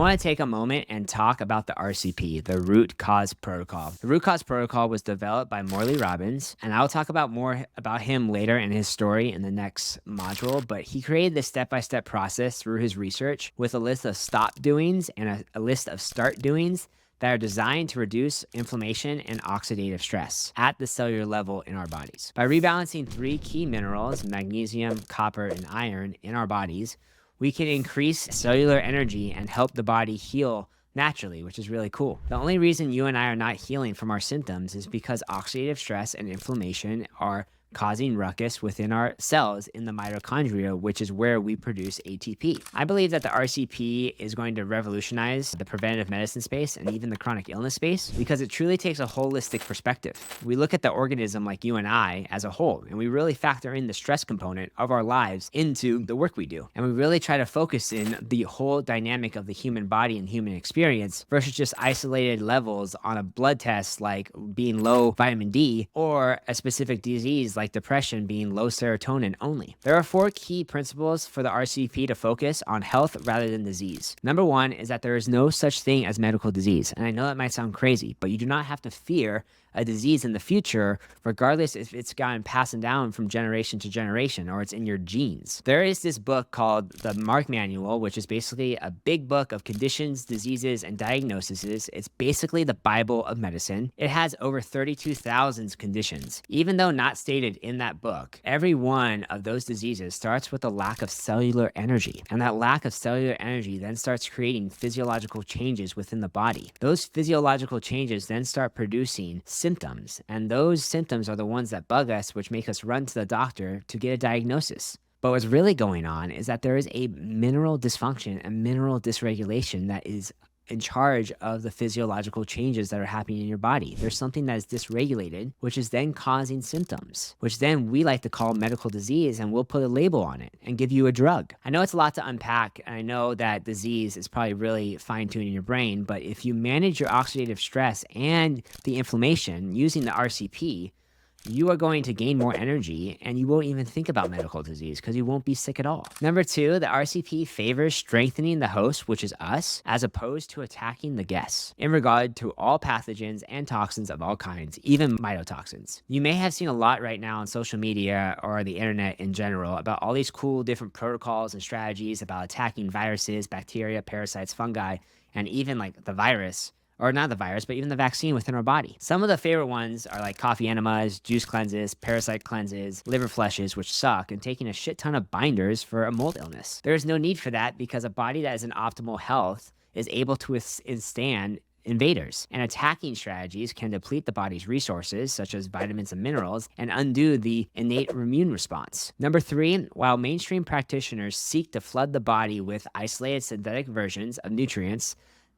want to take a moment and talk about the RCP, the root cause protocol. The root cause protocol was developed by Morley Robbins, and I'll talk about more about him later in his story in the next module, but he created this step-by-step process through his research with a list of stop doings and a list of start doings that are designed to reduce inflammation and oxidative stress at the cellular level in our bodies. By rebalancing three key minerals, magnesium, copper, and iron, in our bodies, we can increase cellular energy and help the body heal naturally, which is really cool. The only reason you and I are not healing from our symptoms is because oxidative stress and inflammation are causing ruckus within our cells in the mitochondria, which is where we produce ATP. I believe that the RCP is going to revolutionize the preventative medicine space and even the chronic illness space because it truly takes a holistic perspective. We look at the organism like you and I as a whole, and we really factor in the stress component of our lives into the work we do. And we really try to focus in the whole dynamic of the human body and human experience versus just isolated levels on a blood test like being low vitamin D or a specific disease like depression being low serotonin only. There are 4 key principles for the RCP to focus on health rather than disease. Number 1 is that there is no such thing as medical disease. And I know that might sound crazy, but you do not have to fear a disease in the future, regardless if it's gotten passed down from generation to generation or it's in your genes. There is this book called the Mark Manual, which is basically a big book of conditions, diseases, and diagnoses. It's basically the Bible of medicine. It has over 32,000 conditions. Even though not stated in that book, every one of those diseases starts with a lack of cellular energy. And that lack of cellular energy then starts creating physiological changes within the body. Those physiological changes then start producing symptoms, and those symptoms are the ones that bug us, which make us run to the doctor to get a diagnosis. But what's really going on is that there is a mineral dysfunction and mineral dysregulation that is in charge of the physiological changes that are happening in your body. There's something that is dysregulated, which is then causing symptoms, which then we like to call medical disease, and we'll put a label on it and give you a drug. I know it's a lot to unpack, and I know that disease is probably really fine-tuning your brain, but if you manage your oxidative stress and the inflammation using the RCP, you are going to gain more energy and you won't even think about medical disease because you won't be sick at all. Number 2, the RCP favors strengthening the host, which is us, as opposed to attacking the guests in regard to all pathogens and toxins of all kinds, even mycotoxins. You may have seen a lot right now on social media or the internet in general about all these cool different protocols and strategies about attacking viruses, bacteria, parasites, fungi, and even like the virus. Or not the virus, but even the vaccine within our body. Some of the favorite ones are like coffee enemas, juice cleanses, parasite cleanses, liver flushes, which suck, and taking a shit ton of binders for a mold illness. There is no need for that because a body that is in optimal health is able to withstand invaders. And attacking strategies can deplete the body's resources, such as vitamins and minerals, and undo the innate immune response. Number 3, while mainstream practitioners seek to flood the body with isolated synthetic versions of nutrients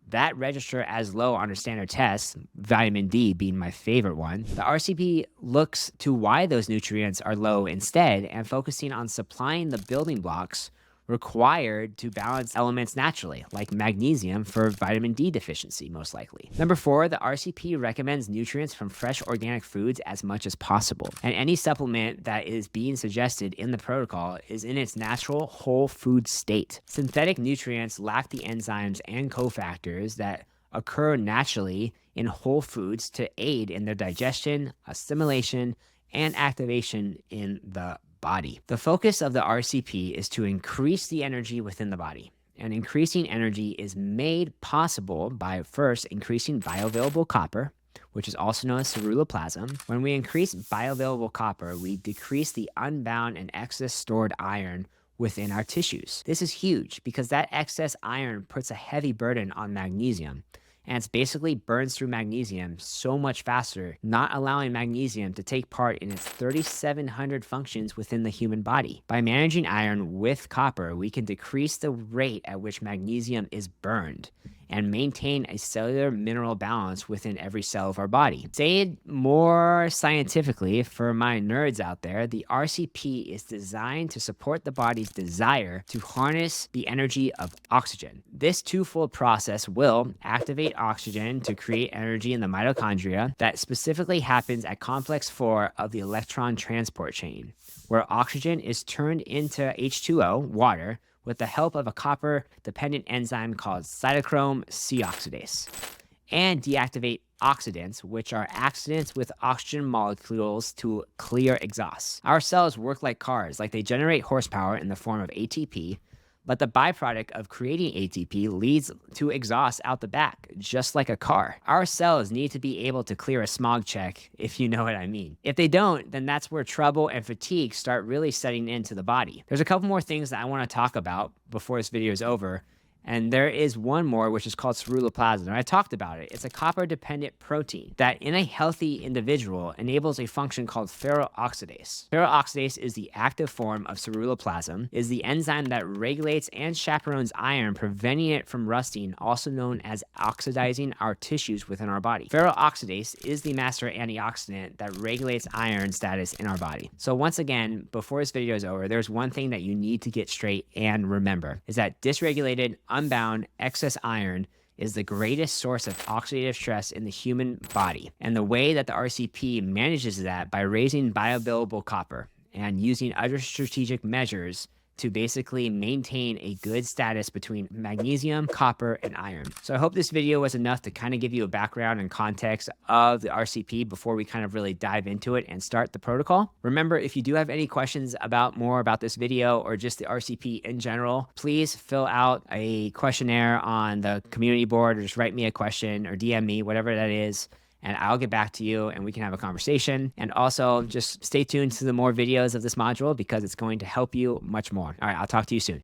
that register as low on a standard test, vitamin D being my favorite one, the RCP looks to why those nutrients are low instead and focusing on supplying the building blocks required to balance elements naturally, like magnesium for vitamin D deficiency, most likely. Number 4, the RCP recommends nutrients from fresh organic foods as much as possible. And any supplement that is being suggested in the protocol is in its natural whole food state. Synthetic nutrients lack the enzymes and cofactors that occur naturally in whole foods to aid in their digestion, assimilation, and activation in the body. The focus of the RCP is to increase the energy within the body. And increasing energy is made possible by first increasing bioavailable copper, which is also known as ceruloplasmin. When we increase bioavailable copper, we decrease the unbound and excess stored iron within our tissues. This is huge because that excess iron puts a heavy burden on magnesium, and it's basically burns through magnesium so much faster, not allowing magnesium to take part in its 3,700 functions within the human body. By managing iron with copper, we can decrease the rate at which magnesium is burned and maintain a cellular mineral balance within every cell of our body. Say it more scientifically for my nerds out there, the RCP is designed to support the body's desire to harness the energy of oxygen. This twofold process will activate oxygen to create energy in the mitochondria that specifically happens at complex 4 of the electron transport chain, where oxygen is turned into H2O, water, with the help of a copper-dependent enzyme called cytochrome C oxidase, and deactivate oxidants, which are accidents with oxygen molecules to clear exhaust. Our cells work like cars, like they generate horsepower in the form of ATP, but the byproduct of creating ATP leads to exhaust out the back, just like a car. Our cells need to be able to clear a smog check, if you know what I mean. If they don't, then that's where trouble and fatigue start really setting into the body. There's a couple more things that I want to talk about before this video is over. And there is one more, which is called ceruloplasmin. I talked about it. It's a copper-dependent protein that in a healthy individual enables a function called ferroxidase. Ferroxidase is the active form of ceruloplasmin, is the enzyme that regulates and chaperones iron, preventing it from rusting, also known as oxidizing our tissues within our body. Ferroxidase is the master antioxidant that regulates iron status in our body. So once again, before this video is over, there's one thing that you need to get straight and remember, is that dysregulated, unbound excess iron is the greatest source of oxidative stress in the human body. And the way that the RCP manages that by raising bioavailable copper and using other strategic measures to basically maintain a good status between magnesium, copper, and iron. So I hope this video was enough to kind of give you a background and context of the RCP before we kind of really dive into it and start the protocol. Remember, if you do have any questions more about this video or just the RCP in general, please fill out a questionnaire on the community board or just write me a question or DM me, whatever that is, and I'll get back to you and we can have a conversation. And also just stay tuned to the more videos of this module because it's going to help you much more. All right, I'll talk to you soon.